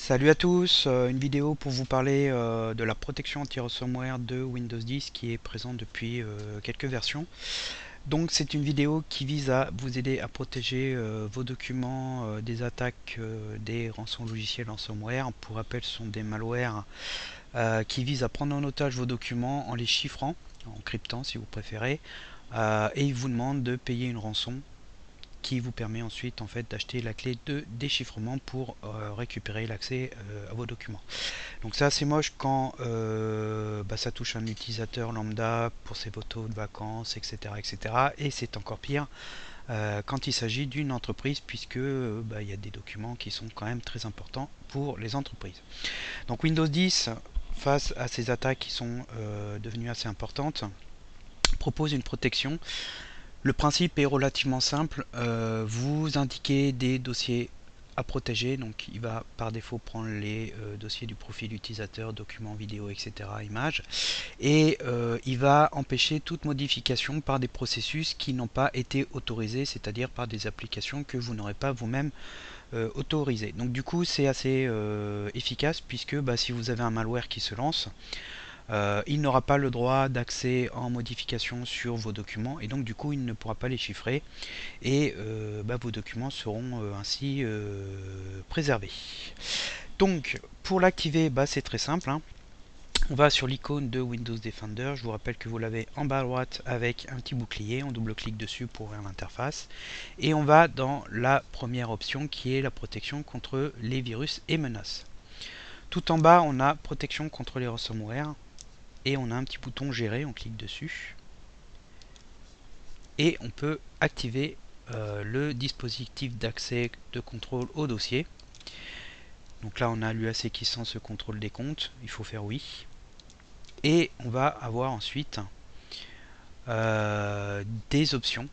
Salut à tous, une vidéo pour vous parler de la protection anti-ransomware de Windows 10 qui est présente depuis quelques versions. Donc c'est une vidéo qui vise à vous aider à protéger vos documents des attaques des rançons logiciels ransomware. Pour rappel, ce sont des malwares qui visent à prendre en otage vos documents en les chiffrant, en cryptant si vous préférez, et ils vous demandent de payer une rançon qui vous permet ensuite d'acheter la clé de déchiffrement pour récupérer l'accès à vos documents. Donc c'est assez moche quand ça touche un utilisateur lambda pour ses photos de vacances, etc. etc. Et c'est encore pire quand il s'agit d'une entreprise puisque il y a des documents qui sont quand même très importants pour les entreprises. Donc Windows 10, face à ces attaques qui sont devenues assez importantes, propose une protection. Le principe est relativement simple, vous indiquez des dossiers à protéger, donc il va par défaut prendre les dossiers du profil utilisateur, documents, vidéos, etc., images, et il va empêcher toute modification par des processus qui n'ont pas été autorisés, c'est-à-dire par des applications que vous n'aurez pas vous-même autorisées. Donc du coup c'est assez efficace puisque si vous avez un malware qui se lance, il n'aura pas le droit d'accès en modification sur vos documents et donc du coup il ne pourra pas les chiffrer et vos documents seront ainsi préservés. Donc pour l'activer, c'est très simple, hein. On va sur l'icône de Windows Defender, je vous rappelle que vous l'avez en bas à droite avec un petit bouclier, on double-clique dessus pour ouvrir l'interface et on va dans la première option qui est la protection contre les virus et menaces. Tout en bas on a protection contre les ransomware et on a un petit bouton gérer, on clique dessus et on peut activer le dispositif d'accès de contrôle au dossier. Donc là on a l'UAC qui sent ce contrôle des comptes, il faut faire oui. Et on va avoir ensuite des options.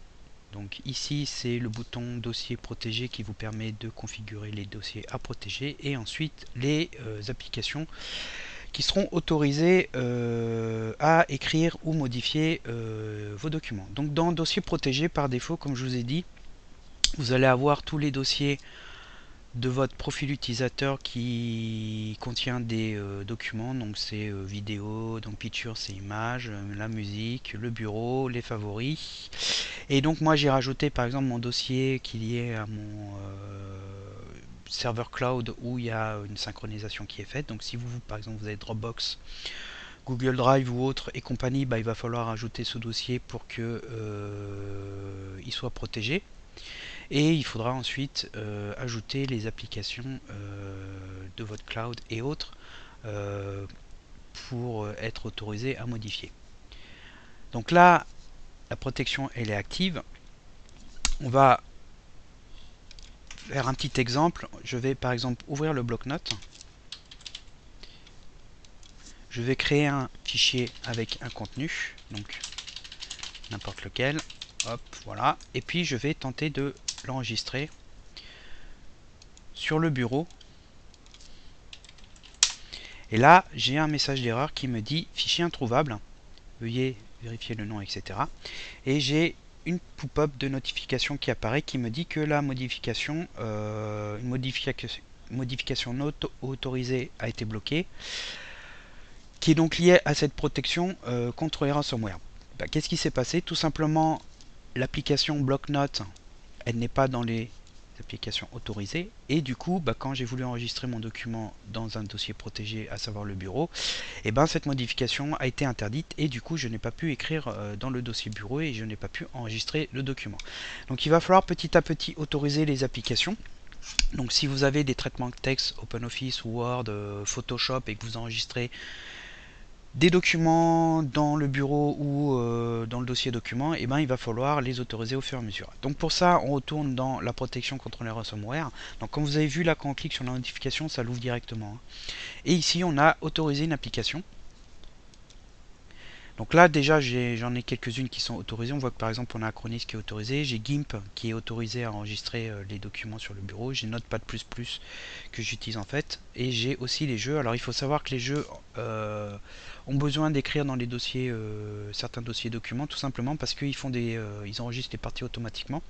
Donc ici c'est le bouton dossier protégé qui vous permet de configurer les dossiers à protéger et ensuite les applications qui seront autorisés à écrire ou modifier vos documents. Donc dans dossier protégé par défaut, comme je vous ai dit, vous allez avoir tous les dossiers de votre profil utilisateur qui contient des documents, donc c'est vidéo, donc picture c'est images, la musique, le bureau, les favoris. Et donc moi j'ai rajouté par exemple mon dossier qui est lié à mon serveur cloud où il y a une synchronisation qui est faite. Donc si vous par exemple vous avez Dropbox, Google Drive ou autre et compagnie, il va falloir ajouter ce dossier pour que il soit protégé. Et il faudra ensuite ajouter les applications de votre cloud et autres pour être autorisé à modifier. Donc là, la protection elle est active. On va faire un petit exemple. Je vais par exemple ouvrir le bloc-notes. Je vais créer un fichier avec un contenu, donc n'importe lequel. Hop, voilà. Et puis je vais tenter de l'enregistrer sur le bureau. Et là, j'ai un message d'erreur qui me dit fichier introuvable. Veuillez vérifier le nom, etc. Et j'ai une pop-up de notification qui apparaît qui me dit que la modification, modification non autorisée a été bloquée, qui est donc liée à cette protection contre les ransomware. Qu'est-ce qui s'est passé? Tout simplement, l'application BlockNote, elle n'est pas dans les applications autorisées et du coup quand j'ai voulu enregistrer mon document dans un dossier protégé, à savoir le bureau, et cette modification a été interdite et du coup je n'ai pas pu écrire dans le dossier bureau et je n'ai pas pu enregistrer le document. Donc il va falloir petit à petit autoriser les applications. Donc si vous avez des traitements de texte, OpenOffice, Word, Photoshop et que vous enregistrez des documents dans le bureau ou dans le dossier documents, il va falloir les autoriser au fur et à mesure. Donc pour ça, on retourne dans la protection contre les ransomware. Donc comme vous avez vu là, quand on clique sur la notification, ça l'ouvre directement. Et ici, on a autorisé une application. Donc là déjà j'en ai quelques-unes qui sont autorisées. On voit que par exemple on a Acronis qui est autorisé, j'ai GIMP qui est autorisé à enregistrer les documents sur le bureau, j'ai Notepad++ que j'utilise en fait, et j'ai aussi les jeux. Alors il faut savoir que les jeux ont besoin d'écrire dans les dossiers certains dossiers documents, tout simplement parce qu'ils font ils enregistrent les parties automatiquement.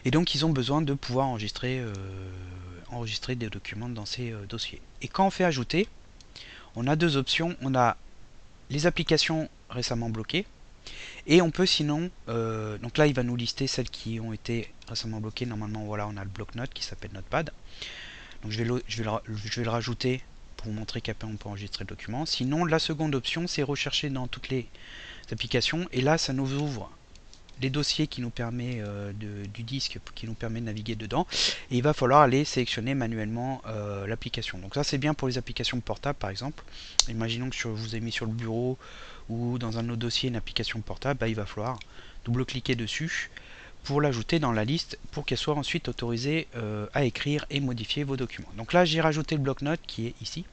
Et donc ils ont besoin de pouvoir enregistrer des documents dans ces dossiers. Et quand on fait ajouter, on a deux options. On a les applications récemment bloquées, et on peut sinon, donc là il va nous lister celles qui ont été récemment bloquées. Normalement voilà, on a le bloc-notes qui s'appelle Notepad. Donc je vais le rajouter pour vous montrer qu'après on peut enregistrer le document. Sinon la seconde option, c'est rechercher dans toutes les applications, et là ça nous ouvre les dossiers qui nous permet du disque, qui nous permet de naviguer dedans, et il va falloir aller sélectionner manuellement l'application. Donc ça c'est bien pour les applications portables par exemple. Imaginons que vous avez mis sur le bureau ou dans un autre dossier une application portable, bah, il va falloir double-cliquer dessus pour l'ajouter dans la liste pour qu'elle soit ensuite autorisée à écrire et modifier vos documents. Donc là j'ai rajouté le bloc-notes qui est ici.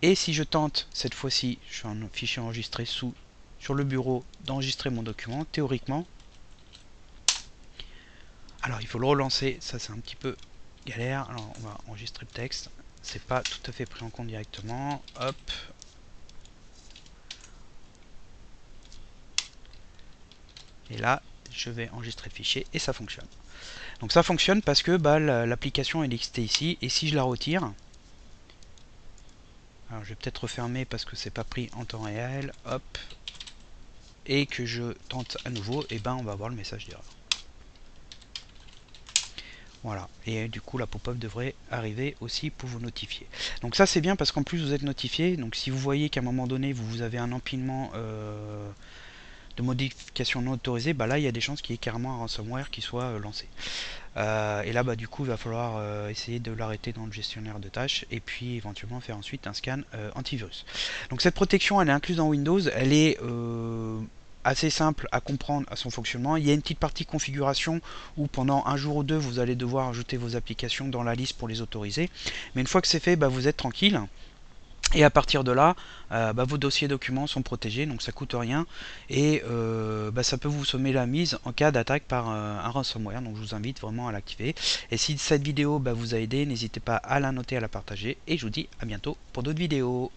Et si je tente cette fois-ci, je suis un fichier enregistré sur le bureau, d'enregistrer mon document, théoriquement, alors il faut le relancer, ça c'est un petit peu galère. Alors on va enregistrer le texte, c'est pas tout à fait pris en compte directement. Hop, et là je vais enregistrer le fichier et ça fonctionne. Donc ça fonctionne parce que bah, l'application est listée ici, et si je la retire, alors je vais peut-être refermer parce que c'est pas pris en temps réel, hop, et que je tente à nouveau, et ben on va avoir le message d'erreur. Voilà, et du coup la pop-up devrait arriver aussi pour vous notifier. Donc ça c'est bien parce qu'en plus vous êtes notifié. Donc si vous voyez qu'à un moment donné vous avez un empilement de modifications non autorisées, bah là il y a des chances qu'il y ait carrément un ransomware qui soit lancé. Et là bah du coup il va falloir essayer de l'arrêter dans le gestionnaire de tâches, et puis éventuellement faire ensuite un scan antivirus. Donc cette protection elle est incluse dans Windows, elle est assez simple à comprendre à son fonctionnement. Il y a une petite partie configuration où pendant un jour ou deux vous allez devoir ajouter vos applications dans la liste pour les autoriser, mais une fois que c'est fait, bah, vous êtes tranquille. Et à partir de là, bah, vos dossiers documents sont protégés, donc ça coûte rien, et bah, ça peut vous sommer la mise en cas d'attaque par un ransomware. Donc je vous invite vraiment à l'activer. Et si cette vidéo bah, vous a aidé, n'hésitez pas à la noter, à la partager, et je vous dis à bientôt pour d'autres vidéos.